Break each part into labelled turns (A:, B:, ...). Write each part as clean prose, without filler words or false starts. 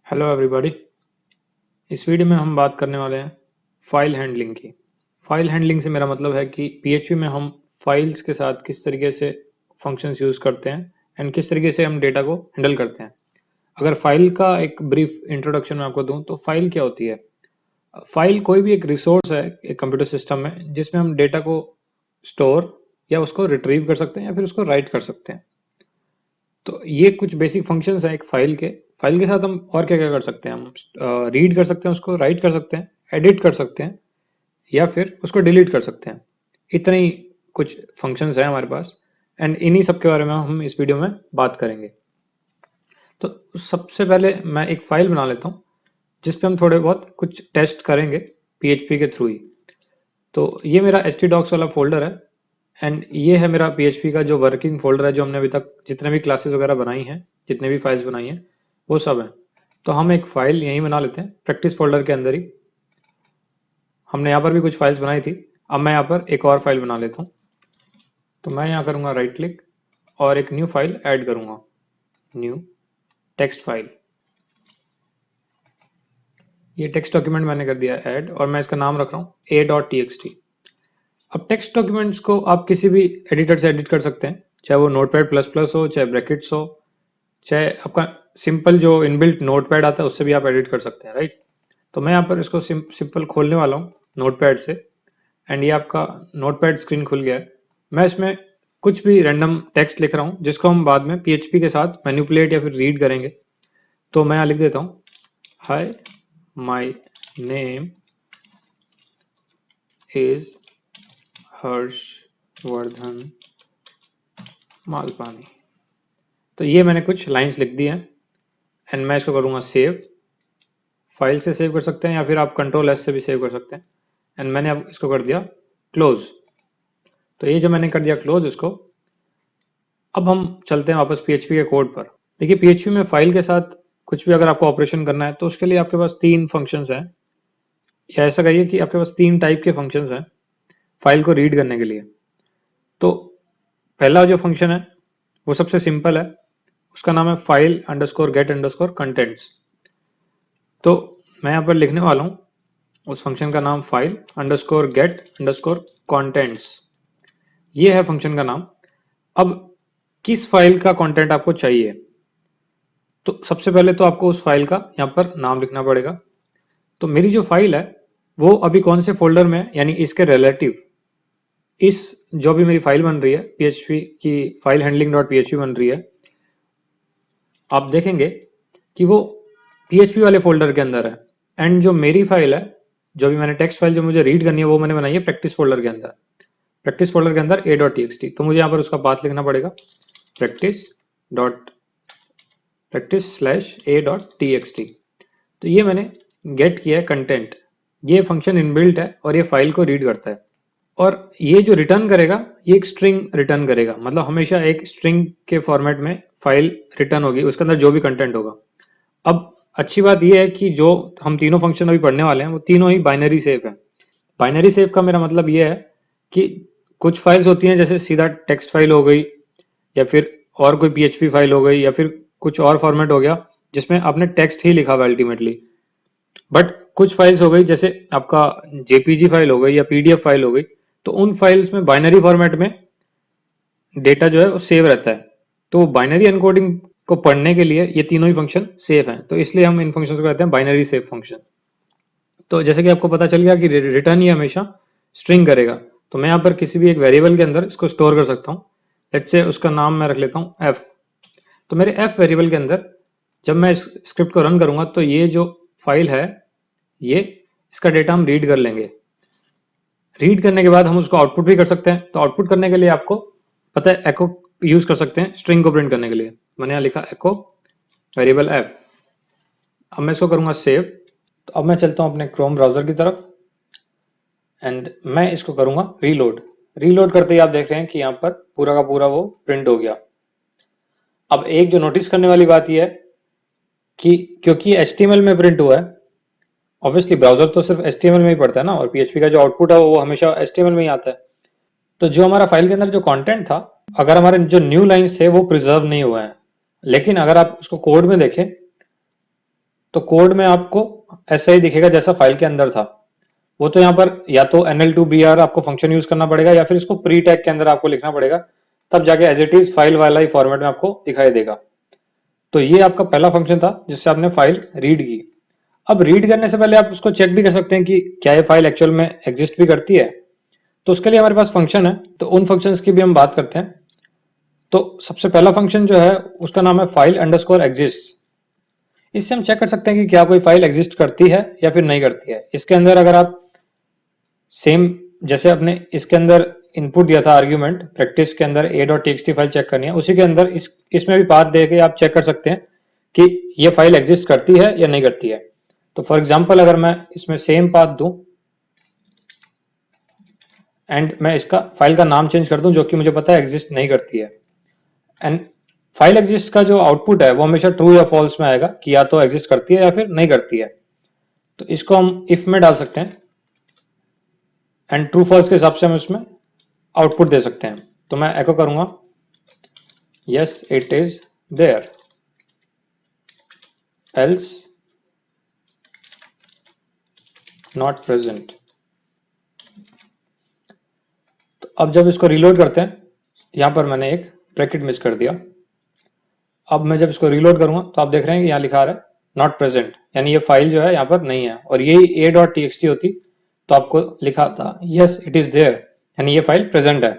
A: Hello everybody. इस video में हम बात करने वाले हैं फाइल हैंडलिंग की। फाइल हैंडलिंग से मेरा मतलब है कि पीएचपी में हम फाइल्स के साथ किस तरीके से फंक्शंस यूज़ करते हैं एंड किस तरीके से हम डेटा को हैंडल करते हैं। अगर फाइल का एक ब्रीफ इंट्रोडक्शन मैं आपको दूं तो फाइल क्या होती है। फाइल कोई भी एक रिसोर्स है एक कंप्यूटर सिस्टम में जिसमें हम डेटा को स्टोर या उसको रिट्रीव कर सकते हैं या फिर उसको राइट कर सकते हैं। तो ये कुछ बेसिक फंक्शंस हैं एक फाइल के साथ हम और क्या क्या कर सकते हैं। हम रीड कर सकते हैं, उसको राइट कर सकते हैं, एडिट कर सकते हैं या फिर उसको डिलीट कर सकते हैं। इतने ही कुछ फंक्शंस हैं हमारे पास एंड इन्हीं सब के बारे में हम इस वीडियो में बात करेंगे। तो सबसे पहले मैं एक फाइल बना लेता हूँ जिसपे हम थोड़े बहुत कुछ टेस्ट करेंगे पीएचपी के थ्रू ही। तो ये मेरा htdocs वाला फोल्डर है एंड ये है मेरा पीएचपी का जो वर्किंग फोल्डर है, जो हमने अभी तक जितने भी क्लासेस वगैरह बनाई हैं, जितने भी फाइल्स बनाई हैं वो सब है। तो हम एक फाइल यहीं बना लेते हैं प्रैक्टिस फोल्डर के अंदर ही। हमने यहाँ पर भी कुछ फाइल्स बनाई थी, अब मैं यहाँ पर एक और फाइल बना लेता हूँ। तो मैं यहाँ करूँगा राइट क्लिक और एक न्यू फाइल ऐड करूँगा, न्यू टेक्स्ट फाइल। ये टेक्स्ट डॉक्यूमेंट मैंने कर दिया ऐड और मैं इसका नाम रख रहा हूँ a.txt। अब टेक्स्ट डॉक्यूमेंट्स को आप किसी भी एडिटर से एडिट कर सकते हैं, चाहे वो नोटपैड प्लस प्लस हो, चाहे ब्रैकेट्स हो, चाहे आपका सिंपल जो इनबिल्ट नोटपैड आता है उससे भी आप एडिट कर सकते हैं, राइट। तो मैं यहाँ पर इसको सिंपल खोलने वाला हूँ नोटपैड से एंड ये आपका नोटपैड स्क्रीन खुल गया है। मैं इसमें कुछ भी रैंडम टेक्स्ट लिख रहा हूँ जिसको हम बाद में पीएचपी के साथ मैनिपुलेट या फिर रीड करेंगे। तो मैं यहाँ लिख देता हूँ, hi my name is Harshvardhan Malpani. तो ये मैंने कुछ लाइंस लिख दी हैं एंड मैं इसको करूँगा सेव। फाइल से सेव कर सकते हैं या फिर आप कंट्रोल एस से भी सेव कर सकते हैं एंड मैंने अब इसको कर दिया क्लोज। तो ये जो मैंने कर दिया क्लोज इसको, अब हम चलते हैं वापस पीएचपी के कोड पर। देखिए पीएचपी में फाइल के साथ कुछ भी अगर आपको ऑपरेशन करना है तो उसके लिए आपके पास तीन फंक्शंस हैं, या ऐसा कहिए कि आपके पास तीन टाइप के फंक्शंस हैं फाइल को रीड करने के लिए। तो पहला जो फंक्शन है वो सबसे सिंपल है, उसका नाम है file underscore get underscore contents. तो मैं यहाँ पर लिखने वाला हूँ उस फंक्शन का नाम file underscore get underscore contents. ये है फंक्शन का नाम। अब किस फाइल का कंटेंट आपको चाहिए, तो सबसे पहले तो आपको उस फाइल का यहाँ पर नाम लिखना पड़ेगा। तो मेरी जो फाइल है वो अभी कौन से फोल्डर में है, यानी इसके रिलेटिव इस जो भी मेरी फाइल बन रही है पीएचपी की फाइल हैंडलिंग डॉट पीएचपी बन रही है, आप देखेंगे कि वो पीएचपी वाले फोल्डर के अंदर है। एंड जो मेरी फाइल है, जो भी मैंने टेक्स्ट फाइल जो मुझे रीड करनी है वो मैंने बनाई है प्रैक्टिस फोल्डर के अंदर, प्रैक्टिस फोल्डर के अंदर a.txt। तो मुझे यहाँ पर उसका पाथ लिखना पड़ेगा practice/a.txt। तो ये मैंने गेट किया है कंटेंट, ये फंक्शन इनबिल्ट है और ये फाइल को रीड करता है। और ये जो रिटर्न करेगा ये एक स्ट्रिंग रिटर्न करेगा, मतलब हमेशा एक स्ट्रिंग के फॉर्मेट में फाइल रिटर्न होगी, उसके अंदर जो भी कंटेंट होगा। अब अच्छी बात यह है कि जो हम तीनों फंक्शन अभी पढ़ने वाले हैं वो तीनों ही बाइनरी सेफ है। बाइनरी सेफ का मेरा मतलब ये है कि कुछ फाइल्स होती हैं जैसे सीधा टेक्स्ट फाइल हो गई या फिर और कोई पीएचपी फाइल हो गई या फिर कुछ और फॉर्मेट हो गया जिसमें आपने टेक्स्ट ही लिखा हुआ अल्टीमेटली। बट कुछ फाइल्स हो गई जैसे आपका जेपीजी फाइल हो गई या पीडीएफ फाइल हो गई, तो उन फाइल्स में बाइनरी फॉर्मेट में डेटा जो है वो सेव रहता है। तो बाइनरी एनकोडिंग को पढ़ने के लिए ये तीनों ही फंक्शन सेफ हैं, तो इसलिए हम इन फंक्शंस को कहते हैं बाइनरी सेफ फंक्शन। तो जैसे कि आपको पता चल गया कि रिटर्न ही हमेशा स्ट्रिंग करेगा, तो मैं यहाँ पर किसी भी एक वेरिएबल के अंदर इसको स्टोर कर सकता हूँ। लेट्स से उसका नाम मैं रख लेता हूँ f। तो मेरे f वेरिएबल के अंदर जब मैं इस स्क्रिप्ट को रन करूंगा तो ये जो फाइल है ये इसका डेटा हम रीड कर लेंगे। रीड करने के बाद हम उसको आउटपुट भी कर सकते हैं। तो आउटपुट करने के लिए आपको पता है एको यूज कर सकते हैं स्ट्रिंग को प्रिंट करने के लिए। मैंने यहाँ लिखा एको वेरिएबल f। अब मैं इसको करूंगा सेव। तो अब मैं चलता हूँ अपने क्रोम ब्राउजर की तरफ एंड मैं इसको करूंगा रीलोड। रीलोड करते ही आप देख रहे हैं कि यहाँ पर पूरा का पूरा वो प्रिंट हो गया। अब एक जो नोटिस करने वाली बात यह है कि क्योंकि HTML में प्रिंट हुआ है, ऑब्वियसली ब्राउजर तो सिर्फ HTML में ही पढ़ता है ना, और PHP का जो आउटपुट है वो हमेशा HTML में ही आता है। तो जो हमारा फाइल के अंदर जो कंटेंट था, अगर हमारे जो न्यू लाइंस थे वो प्रिजर्व नहीं हुए हैं, लेकिन अगर आप उसको कोड में देखें तो कोड में आपको ऐसा ही दिखेगा जैसा फाइल के अंदर था। वो तो यहाँ पर या तो NL2BR आपको फंक्शन यूज करना पड़ेगा या फिर इसको प्री टैग के अंदर आपको लिखना पड़ेगा, तब जाके एज इट इज फाइल वाला ही फॉर्मेट में आपको दिखाई देगा। तो ये आपका पहला फंक्शन था जिससे आपने फाइल रीड की। अब रीड करने से पहले आप उसको चेक भी कर सकते हैं कि क्या ये फाइल एक्चुअल में एग्जिस्ट भी करती है। तो उसके लिए हमारे पास फंक्शन है, तो उन फंक्शंस की भी हम बात करते हैं। तो सबसे पहला फंक्शन जो है उसका नाम है फाइल अंडरस्कोर एग्जिस्ट। इससे हम चेक कर सकते हैं कि क्या कोई फाइल एग्जिस्ट करती है या फिर नहीं करती है। इसके अंदर अगर आप सेम जैसे आपने इसके अंदर इनपुट दिया था आर्ग्यूमेंट, प्रैक्टिस के अंदर a.txt फाइल चेक करनी है, उसी के अंदर इसमें भी पाथ दे के आप चेक कर सकते हैं कि ये फाइल एग्जिस्ट करती है या नहीं करती है। तो फॉर एग्जांपल अगर मैं इसमें सेम पाथ दूं एंड मैं इसका फाइल का नाम चेंज कर दूं जो कि मुझे पता है एग्जिस्ट नहीं करती है, एंड फाइल एग्जिस्ट का जो आउटपुट है वो हमेशा ट्रू या फॉल्स में आएगा कि या तो एग्जिस्ट करती है या फिर नहीं करती है। तो इसको हम इफ में डाल सकते हैं एंड ट्रू फॉल्स के हिसाब से हम इसमें आउटपुट दे सकते हैं। तो मैं एको करूंगा yes it is there, else not present. तो अब जब इसको रीलोड करते हैं, यहां पर मैंने एक ब्रैकेट मिस कर दिया। अब मैं जब इसको रीलोड करूंगा तो आप देख रहे हैं कि यहाँ लिखा रहा है नॉट प्रेजेंट, यानी ये फाइल जो है यहाँ पर नहीं है। और यही a.txt होती तो आपको लिखा था यस इट इज देयर, यानी ये फाइल प्रेजेंट है।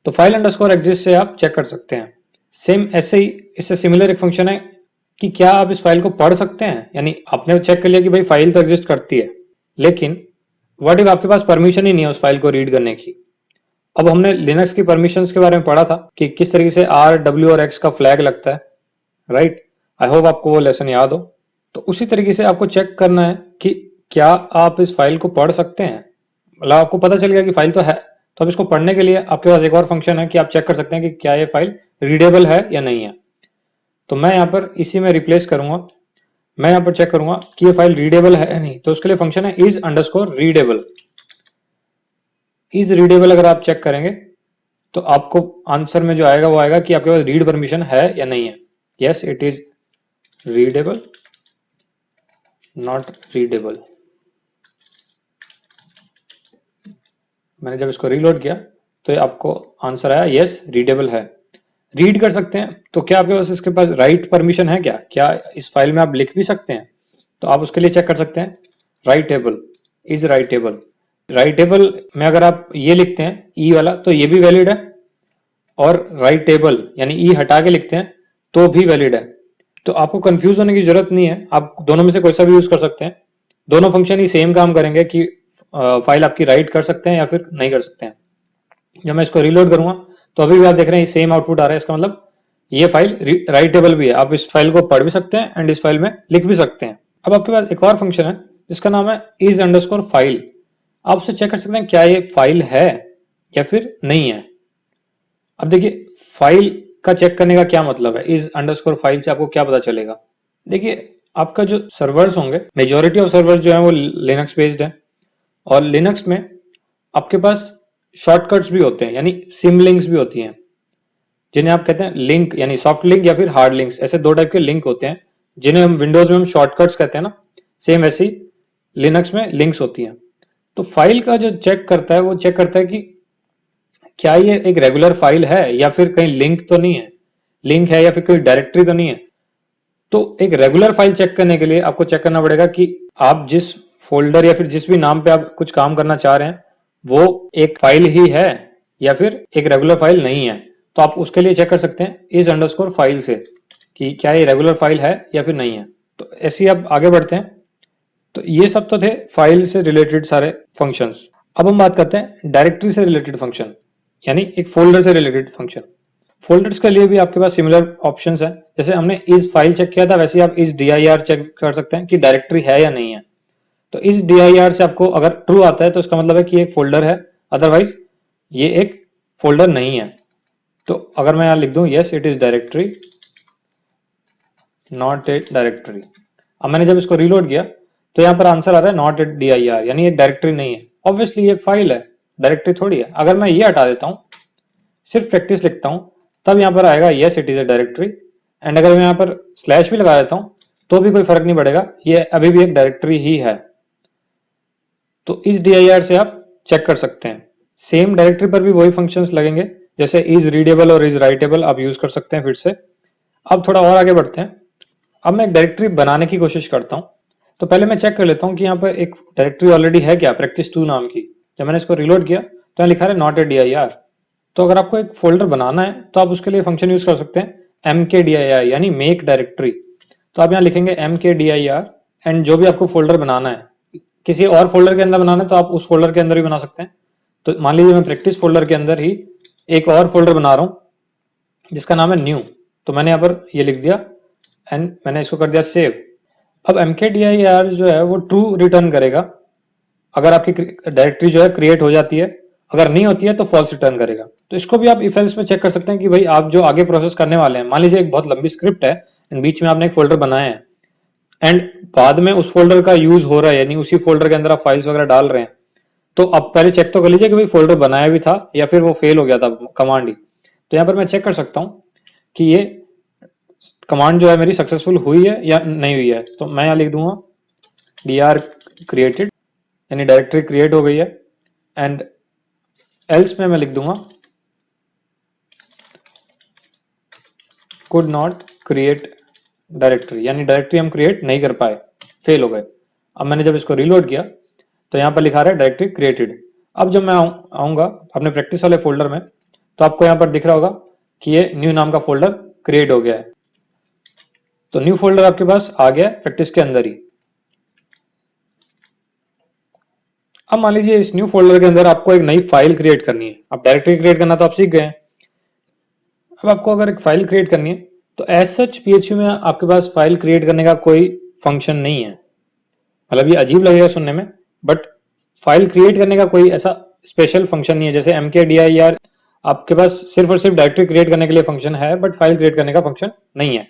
A: तो फाइल अंडरस्कोर एग्जिस्ट से आप चेक कर सकते हैं। सेम ऐसे ही इससे सिमिलर एक फंक्शन है कि क्या आप इस फाइल को पढ़ सकते हैं, यानी आपने चेक कर लिया कि भाई फाइल तो एग्जिस्ट करती है, लेकिन व्हाट इफ आपके पास परमिशन ही नहीं है उस फाइल को रीड करने की। अब हमने लिनक्स की परमिशंस के बारे में पढ़ा था कि किस तरीके से R, W और X का फ्लैग लगता है, राइट। आई होप आपको वो लेसन याद हो। तो उसी तरीके से आपको चेक करना है कि क्या आप इस फाइल को पढ़ सकते हैं। मतलब आपको पता चल गया कि फाइल तो है, तो अब इसको पढ़ने के लिए आपके पास एक और फंक्शन है कि आप चेक कर सकते हैं कि क्या ये फाइल रीडेबल है या नहीं है। तो मैं यहाँ पर इसी में रिप्लेस करूंगा, मैं यहाँ पर चेक करूंगा कि ये फाइल रीडेबल है या नहीं। तो उसके लिए फंक्शन है is underscore readable. Is readable अगर आप चेक करेंगे तो आपको आंसर में जो आएगा वो आएगा कि आपके पास रीड परमिशन है या नहीं है। Yes it is readable, not readable. मैंने जब इसको रीलोड किया तो आपको आंसर आया यस रीडेबल है, रीड कर सकते हैं। तो क्या आपके पास इसके पास राइट परमिशन है, क्या इस फाइल में आप लिख भी सकते हैं। तो आप उसके लिए चेक कर सकते हैं राइटेबल, इज राइटेबल। राइटेबल में अगर आप ये लिखते हैं ई वाला तो ये भी वैलिड है, और राइटेबल यानी ई हटा के लिखते हैं तो भी वैलिड है। तो आपको कंफ्यूज होने की जरूरत नहीं है, आप दोनों में से कोई सा भी यूज कर सकते हैं। दोनों फंक्शन ही सेम काम करेंगे कि फाइल आपकी राइट कर सकते हैं या फिर नहीं कर सकते हैं। जब मैं इसको रीलोड करूंगा तो अभी भी आप देख रहे हैं सेम आउटपुट आ रहा है। इसका मतलब ये फाइल राइटेबल भी है, आप इस फाइल को पढ़ भी सकते हैं एंड इस फाइल में लिख भी सकते हैं। अब आपके पास एक और फंक्शन है जिसका नाम है इज अंडरस्कोर फाइल। आप उससे चेक कर सकते हैं क्या ये फाइल है या फिर नहीं है। अब देखिए फाइल का चेक करने का क्या मतलब है, इज अंडरस्कोर फाइल से आपको क्या पता चलेगा। देखिए आपका जो सर्वर्स होंगे, मेजॉरिटी ऑफ सर्वर्स जो है वो लिनक्स बेस्ड है, और लिनक्स में आपके पास शॉर्टकट्स भी होते हैं, यानी सिम लिंक्स भी होती हैं, जिन्हें आप कहते हैं लिंक, यानी सॉफ्ट लिंक या फिर हार्ड लिंक्स। ऐसे दो टाइप के लिंक होते हैं जिन्हें हम विंडोज में हम शॉर्टकट्स कहते हैं ना, सेम ऐसे ही लिनक्स में लिंक्स होती हैं। तो फाइल का जो चेक करता है वो चेक करता है कि क्या ये एक रेगुलर फाइल है या फिर कहीं लिंक तो नहीं है, लिंक है या फिर कोई डायरेक्टरी तो नहीं है। तो एक रेगुलर फाइल चेक करने के लिए आपको चेक करना पड़ेगा कि आप जिस फोल्डर या फिर जिस भी नाम पे आप कुछ काम करना चाह रहे हैं वो एक फाइल ही है या फिर एक रेगुलर फाइल नहीं है। तो आप उसके लिए चेक कर सकते हैं इज अंडरस्कोर फाइल से कि क्या ये रेगुलर फाइल है या फिर नहीं है। तो ऐसे ही आप आगे बढ़ते हैं। तो ये सब तो थे फाइल से रिलेटेड सारे फंक्शंस। अब हम बात करते हैं डायरेक्टरी से रिलेटेड फंक्शन, यानी एक फोल्डर से रिलेटेड फंक्शन। फोल्डर्स के लिए भी आपके पास सिमिलर ऑप्शंस हैं। जैसे हमने इस फाइल चेक किया था, वैसे ही आप इस dir चेक कर सकते हैं कि डायरेक्टरी है या नहीं है। तो इस dir से आपको अगर ट्रू आता है तो इसका मतलब है कि एक फोल्डर है, अदरवाइज ये एक फोल्डर नहीं है। तो अगर मैं यहां लिख दूं yes it is directory, not a directory. अब मैंने जब इसको रीलोड किया तो यहाँ पर आंसर आ रहा है नॉट ए dir, यानी एक डायरेक्टरी नहीं है। ऑब्वियसली ये एक फाइल है, डायरेक्टरी थोड़ी है। अगर मैं ये हटा देता हूं, सिर्फ प्रैक्टिस लिखता हूं, तब यहाँ पर आएगा yes it is a directory. And अगर मैं यहाँ पर स्लैश भी लगा देता हूं तो भी कोई फर्क नहीं पड़ेगा, ये अभी भी एक डायरेक्टरी ही है। तो इस dir से आप चेक कर सकते हैं। सेम डायरेक्टरी पर भी वही फंक्शंस लगेंगे, जैसे इज रीडेबल और इज राइटेबल आप यूज कर सकते हैं फिर से। अब थोड़ा और आगे बढ़ते हैं। अब मैं एक डायरेक्टरी बनाने की कोशिश करता हूँ। तो पहले मैं चेक कर लेता हूँ कि यहाँ पर एक डायरेक्टरी ऑलरेडी है क्या, practice2 नाम की। जब मैंने इसको रिलोड किया तो यहाँ लिखा है नॉट ए dir। तो अगर आपको एक फोल्डर बनाना है तो आप उसके लिए फंक्शन यूज कर सकते हैं mkdir, यानी मेक डायरेक्टरी। तो आप यहाँ लिखेंगे mkdir एंड जो भी आपको फोल्डर बनाना है, किसी और फोल्डर के अंदर बनाना है तो आप उस फोल्डर के अंदर भी बना सकते हैं। तो मान लीजिए मैं प्रैक्टिस फोल्डर के अंदर ही एक और फोल्डर बना रहा हूँ जिसका नाम है न्यू। तो मैंने यहाँ पर ये लिख दिया एंड मैंने इसको कर दिया सेव। अब mkdir जो है वो ट्रू रिटर्न करेगा अगर आपकी डायरेक्टरी जो है क्रिएट हो जाती है, अगर नहीं होती है तो फॉल्स रिटर्न करेगा। तो इसको भी आप इफ एल्स में चेक कर सकते हैं कि भाई आप जो आगे प्रोसेस करने वाले हैं, मान लीजिए एक बहुत लंबी स्क्रिप्ट है एंड बीच में आपने एक फोल्डर बनाया है एंड बाद में उस फोल्डर का यूज हो रहा है, यानी उसी फोल्डर के अंदर आप फाइल्स वगैरह डाल रहे हैं, तो अब पहले चेक तो कर लीजिए कि भाई फोल्डर बनाया भी था या फिर वो फेल हो गया था कमांड ही। तो यहाँ पर मैं चेक कर सकता हूँ कि ये कमांड जो है मेरी सक्सेसफुल हुई है या नहीं हुई है। तो मैं यहाँ लिख दूंगा dr created, यानी डायरेक्टरी क्रिएट हो गई है। एंड एल्स में मैं लिख दूंगा कुड नॉट क्रिएट डायरेक्टरी, यानी डायरेक्टरी हम क्रिएट नहीं कर पाए, फेल हो गए। अब मैंने जब इसको रिलोड किया तो यहाँ पर लिखा रहा है डायरेक्टरी क्रिएटेड। अब जब मैं आऊंगा अपने प्रैक्टिस वाले फोल्डर में तो आपको यहाँ पर दिख रहा होगा कि ये न्यू नाम का फोल्डर क्रिएट हो गया है। तो न्यू फोल्डर आपके पास आ गया प्रैक्टिस के अंदर ही। अब मान लीजिए इस न्यू फोल्डर के अंदर आपको एक नई फाइल क्रिएट करनी है। अब डायरेक्टरी क्रिएट करना तो आप सीख गए हैं। अब आपको अगर एक फाइल क्रिएट करनी है तो एज सच PHP में आपके पास फाइल क्रिएट करने का कोई फंक्शन नहीं है। मतलब ये अजीब लगेगा सुनने में, बट फाइल क्रिएट करने का कोई ऐसा स्पेशल फंक्शन नहीं है। जैसे mkdir आपके पास सिर्फ और सिर्फ डायरेक्टरी क्रिएट करने के लिए फंक्शन है, बट फाइल क्रिएट करने का फंक्शन नहीं है।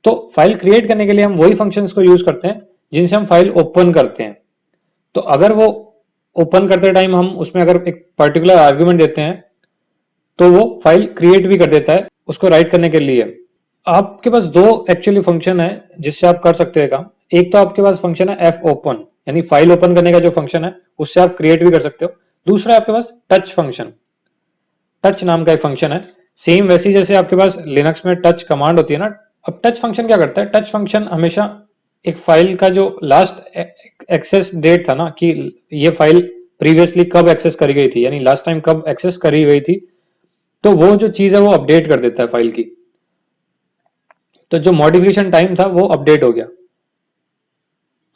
A: तो फाइल क्रिएट करने के लिए हम वही फंक्शंस को यूज करते हैं जिनसे हम फाइल ओपन करते हैं। तो अगर वो ओपन करते टाइम हम उसमें अगर एक पर्टिकुलर आर्ग्यूमेंट देते हैं तो वो फाइल क्रिएट भी कर देता है उसको राइट करने के लिए। आपके पास दो एक्चुअली फंक्शन है जिससे आप कर सकते हैं काम। एक तो आपके पास फंक्शन है fopen, यानी फाइल ओपन करने का जो फंक्शन है उससे आप क्रिएट भी कर सकते हो। दूसरा आपके पास टच फंक्शन, टच नाम का एक फंक्शन है। सेम वैसी जैसे आपके पास लिनक्स में टच कमांड होती है ना। अब टच फंक्शन क्या करता है, टच फंक्शन हमेशा एक फाइल का जो लास्ट एक्सेस डेट था ना, कि ये फाइल प्रीवियसली कब एक्सेस करी गई थी, यानी लास्ट टाइम कब एक्सेस करी गई थी, तो वो जो चीज है वो अपडेट कर देता है फाइल की। तो जो मॉडिफिकेशन टाइम था वो अपडेट हो गया।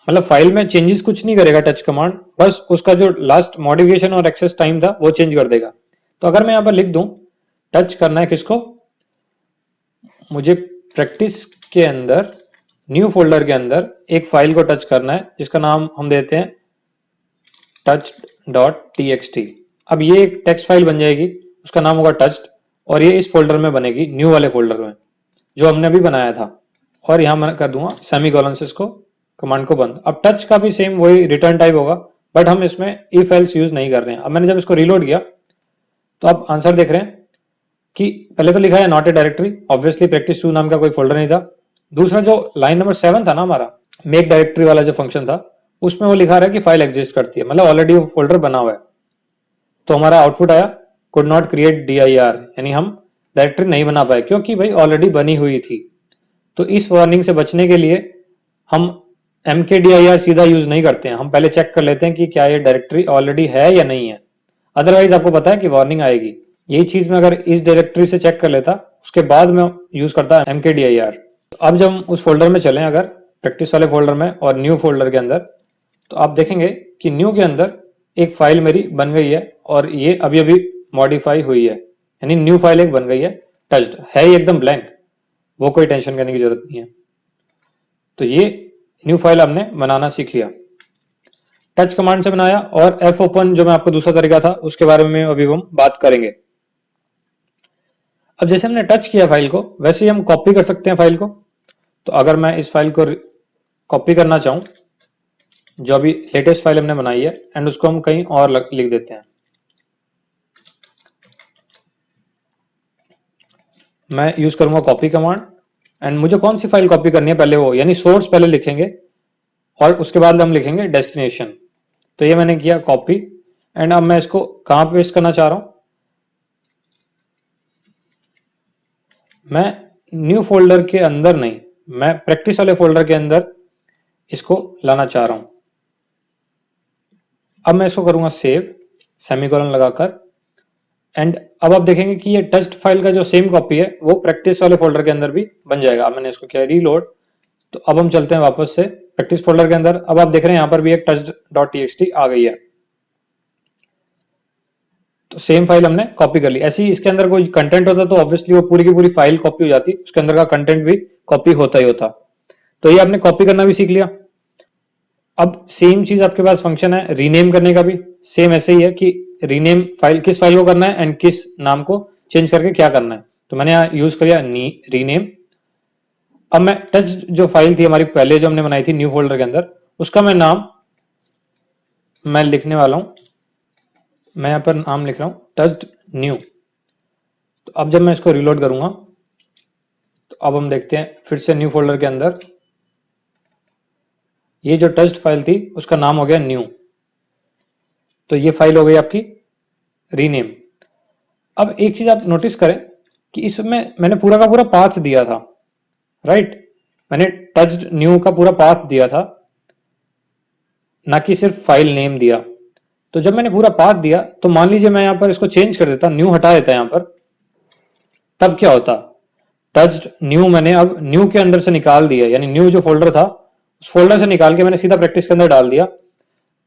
A: मतलब फाइल में चेंजेस कुछ नहीं करेगा टच कमांड, बस उसका जो लास्ट मॉडिफिकेशन और एक्सेस टाइम था वो चेंज कर देगा। तो अगर मैं यहाँ पर लिख दूं टच करना है किसको, मुझे प्रैक्टिस के अंदर न्यू फोल्डर के अंदर एक फाइल को टच करना है जिसका नाम हम देते हैं touch.txt। अब ये एक टेक्स्ट फाइल बन जाएगी, उसका नाम होगा touched, और ये इस फोल्डर में बनेगी, न्यू वाले फोल्डर में जो हमने अभी बनाया था। और यहां मैं कर दूंगा सेमीकोलन से इसको कमांड को बंद। अब टच का भी सेम वही रिटर्न टाइप होगा, बट हम इसमें इफ एल्स यूज नहीं कर रहे हैं। अब मैंने जब इसको रिलोड किया तो आप आंसर देख रहे हैं कि पहले तो लिखा है नॉट ए डायरेक्टरी, ऑब्वियसली प्रैक्टिस2 नाम का कोई फोल्डर नहीं था। दूसरा जो लाइन नंबर 7 था ना हमारा मेक डायरेक्टरी वाला जो फंक्शन था, उसमें वो लिखा रहा है कि फाइल एग्जिस्ट करती है, मतलब ऑलरेडी वो फोल्डर बना हुआ है। तो हमारा आउटपुट आया कुड नॉट क्रिएट dir, यानी हम डायरेक्टरी नहीं बना पाए क्योंकि भाई ऑलरेडी बनी हुई थी। तो इस वार्निंग से बचने के लिए हम mkdir सीधा यूज नहीं करते हैं, हम पहले चेक कर लेते हैं कि क्या ये डायरेक्टरी ऑलरेडी है या नहीं है। अदरवाइज आपको पता है कि वार्निंग आएगी। यही चीज मैं अगर इस डायरेक्टरी से चेक कर लेता उसके बाद मैं यूज करता mkdir। अब जब हम उस फोल्डर में चलें अगर प्रैक्टिस वाले फोल्डर में और न्यू फोल्डर के अंदर, तो आप देखेंगे कि न्यू के अंदर एक फाइल मेरी बन गई है और ये अभी अभी मॉडिफाई हुई है, यानी न्यू फाइल एक बन गई है। टच्ड है ये एकदम ब्लैंक, वो कोई टेंशन करने की जरूरत नहीं है। तो ये न्यू फाइल हमने बनाना सीख लिया, टच कमांड से बनाया। और fopen जो मैं आपको दूसरा तरीका था उसके बारे में अभी हम बात करेंगे। अब जैसे हमने टच किया फाइल को वैसे ही हम कॉपी कर सकते हैं फाइल को। तो अगर मैं इस फाइल को कॉपी करना चाहूं, जो अभी लेटेस्ट फाइल हमने बनाई है, एंड उसको हम कहीं और लिख देते हैं। मैं यूज करूंगा कॉपी कमांड एंड मुझे कौन सी फाइल कॉपी करनी है पहले वो, यानी सोर्स पहले लिखेंगे और उसके बाद हम लिखेंगे डेस्टिनेशन। तो ये मैंने किया कॉपी, एंड अब मैं इसको कहां पेस्ट करना चाह रहा हूं, मैं न्यू फोल्डर के अंदर नहीं, मैं प्रैक्टिस वाले फोल्डर के अंदर इसको लाना चाह रहा हूं। अब मैं इसको करूंगा सेव सेमीकोलन लगाकर, एंड अब आप देखेंगे कि ये टेस्ट फाइल का जो सेम कॉपी है वो प्रैक्टिस वाले फोल्डर के अंदर भी बन जाएगा। अब मैंने इसको किया रीलोड, तो अब हम चलते हैं वापस से प्रैक्टिस फोल्डर के अंदर। अब आप देख रहे हैं यहाँ पर भी एक test.txt आ गई है, तो सेम फाइल हमने कॉपी कर ली। ऐसे ही इसके अंदर कोई कंटेंट होता तो ऑब्वियसली वो पूरी की पूरी फाइल कॉपी हो जाती, उसके अंदर का कंटेंट भी कॉपी होता ही होता। तो ये आपने कॉपी करना भी सीख लिया। अब सेम चीज आपके पास फंक्शन है रीनेम करने का भी, सेम ऐसे ही है कि रीनेम फाइल किस फाइल को करना है एंड किस नाम को चेंज करके क्या करना है। तो मैंने यहाँ यूज किया रीनेम। अब मैं टेस्ट जो फाइल थी हमारी पहले जो हमने बनाई थी न्यू फोल्डर के अंदर, उसका मैं नाम मैं लिखने वाला हूं, मैं यहाँ पर नाम लिख रहा हूं टेस्ट न्यू। तो अब जब मैं इसको रिलोड करूंगा तो अब हम देखते हैं फिर से न्यू फोल्डर के अंदर ये जो टेस्ट फाइल थी उसका नाम हो गया न्यू, तो ये फाइल हो गई आपकी रीनेम। अब एक चीज आप नोटिस करें कि इसमें मैंने पूरा का पूरा पाथ दिया था, राइट, मैंने टेस्ट न्यू का पूरा पाथ दिया था, ना कि सिर्फ फाइल नेम दिया। तो जब मैंने पूरा पाथ दिया तो मान लीजिए मैं यहां पर इसको चेंज कर देता, न्यू हटा देता यहां पर, तब क्या होता, टच्ड न्यू मैंने अब न्यू के अंदर से निकाल दिया, यानी न्यू जो फोल्डर था उस फोल्डर से निकाल के मैंने सीधा प्रैक्टिस के अंदर डाल दिया।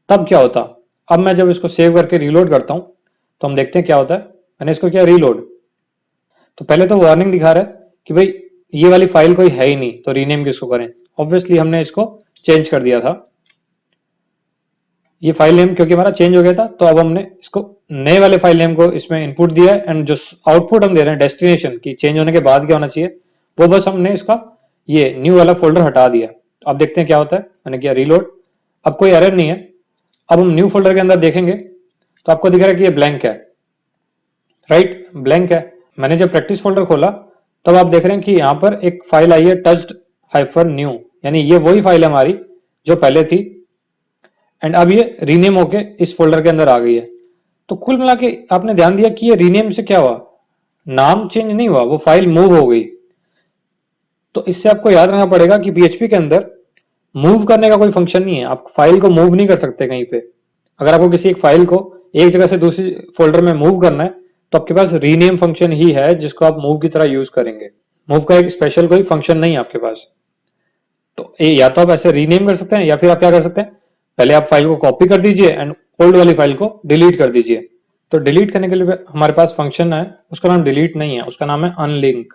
A: तब क्या होता, अब मैं जब इसको सेव करके रीलोड करता हूं तो हम देखते हैं क्या होता है। मैंने इसको किया रीलोड, तो पहले तो वार्निंग दिखा रहा है कि भाई ये वाली फाइल कोई है ही नहीं, तो रीनेम किसको करें। ऑब्वियसली हमने इसको चेंज कर दिया था, ये फाइल नेम क्योंकि हमारा चेंज हो गया था, तो अब हमने इसको नए वाले फाइल नेम को इसमें इनपुट दिया है, एंड जो आउटपुट हम दे रहे हैं डेस्टिनेशन की चेंज होने के बाद क्या होना चाहिए, वो बस हमने इसका ये न्यू वाला फोल्डर हटा दिया। अब देखते हैं क्या होता है। मैंने किया रीलोड, अब कोई एरर नहीं है। अब हम न्यू फोल्डर के अंदर देखेंगे तो आपको दिख रहा है कि ये ब्लैंक है, राइट, ब्लैंक है। मैंने जब प्रैक्टिस फोल्डर खोला तब आप देख रहे हैं कि यहाँ पर एक फाइल आई है touched-new, यानी ये वही फाइल है हमारी जो पहले थी, एंड अब ये रीनेम होके इस फोल्डर के अंदर आ गई है। तो कुल मिला के आपने ध्यान दिया कि ये रीनेम से क्या हुआ, नाम चेंज नहीं हुआ, वो फाइल मूव हो गई। तो इससे आपको याद रखना पड़ेगा कि पीएचपी के अंदर मूव करने का कोई फंक्शन नहीं है, आप फाइल को मूव नहीं कर सकते कहीं पे। अगर आपको किसी एक फाइल को एक जगह से दूसरी फोल्डर में मूव करना है तो आपके पास रीनेम फंक्शन ही है जिसको आप मूव की तरह यूज करेंगे। मूव का एक स्पेशल कोई फंक्शन नहीं है आपके पास। तो या तो आप ऐसे रीनेम कर सकते हैं, या फिर आप क्या कर सकते हैं, पहले आप फाइल को कॉपी कर दीजिए एंड ओल्ड वाली फाइल को डिलीट कर दीजिए। तो डिलीट करने के लिए हमारे पास फंक्शन है, उसका नाम डिलीट नहीं है, उसका नाम है unlink,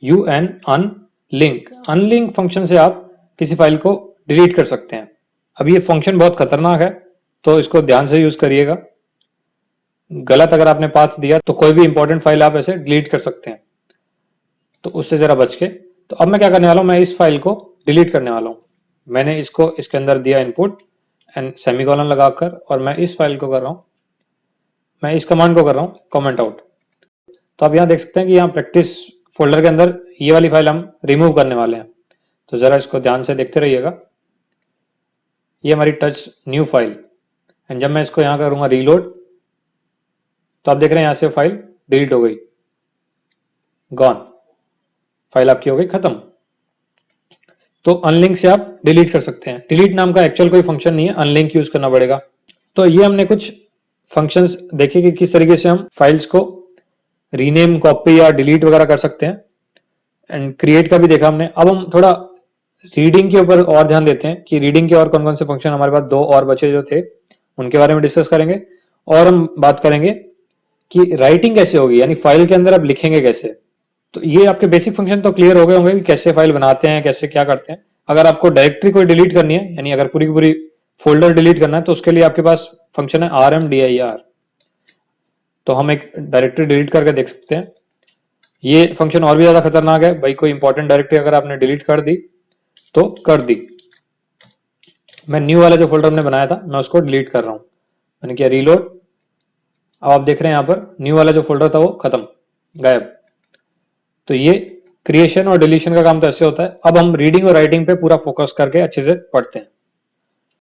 A: UN unlink. Unlink function से आप किसी फाइल को डिलीट कर सकते हैं। अब ये फंक्शन बहुत खतरनाक है, तो इसको ध्यान से यूज करिएगा। गलत अगर आपने पाथ दिया तो कोई भी इंपॉर्टेंट फाइल आप ऐसे डिलीट कर सकते हैं, तो उससे जरा बच के। तो अब मैं क्या करने वाला हूं, मैं इस फाइल को डिलीट करने वाला हूं। मैंने इसको इसके अंदर दिया इनपुट एंड सेमीकोलन लगाकर, और मैं इस फाइल को कर रहा हूं, मैं इस कमांड को कर रहा हूं कमेंट आउट। तो आप यहां देख सकते हैं कि यहाँ प्रैक्टिस फोल्डर के अंदर ये वाली फाइल हम रिमूव करने वाले हैं। तो जरा इसको ध्यान से देखते रहिएगा, ये हमारी टच न्यू फाइल, एंड जब मैं इसको यहां करूंगा रीलोड तो आप देख रहे हैं यहां से फाइल डिलीट हो गई, गॉन, फाइल आपकी हो गई खत्म। तो अनलिंक से आप डिलीट कर सकते हैं। डिलीट नाम का एक्चुअल कोई फंक्शन नहीं है, अनलिंक यूज करना पड़ेगा। तो ये हमने कुछ फंक्शंस देखे कि किस तरीके से हम फाइल्स को रीनेम, कॉपी या डिलीट वगैरह कर सकते हैं, एंड क्रिएट का भी देखा हमने। अब हम थोड़ा रीडिंग के ऊपर और ध्यान देते हैं कि रीडिंग के और कौन कौन से फंक्शन हमारे पास दो और बचे जो थे उनके बारे में डिस्कस करेंगे, और हम बात करेंगे कि राइटिंग कैसे होगी, यानी फाइल के अंदर आप लिखेंगे कैसे। तो ये आपके बेसिक फंक्शन तो क्लियर हो गए होंगे कि कैसे फाइल बनाते हैं, कैसे क्या करते हैं। अगर आपको डायरेक्टरी कोई डिलीट करनी है, यानी अगर पूरी की पूरी फोल्डर डिलीट करना है, तो उसके लिए आपके पास फंक्शन है rmdir। तो हम एक डायरेक्टरी डिलीट करके देख सकते हैं। ये फंक्शन और भी ज्यादा खतरनाक है भाई, कोई इंपॉर्टेंट डायरेक्टरी अगर आपने डिलीट कर दी तो कर दी। मैं न्यू वाला जो फोल्डर हमने बनाया था मैं उसको डिलीट कर रहा हूं, मैंने किया रीलोड। अब आप देख रहे हैं यहाँ पर न्यू वाला जो फोल्डर था वो खत्म, गायब। तो ये क्रिएशन और डिलीशन का काम तो ऐसे होता है। अब हम रीडिंग और राइटिंग पे पूरा फोकस करके अच्छे से पढ़ते हैं।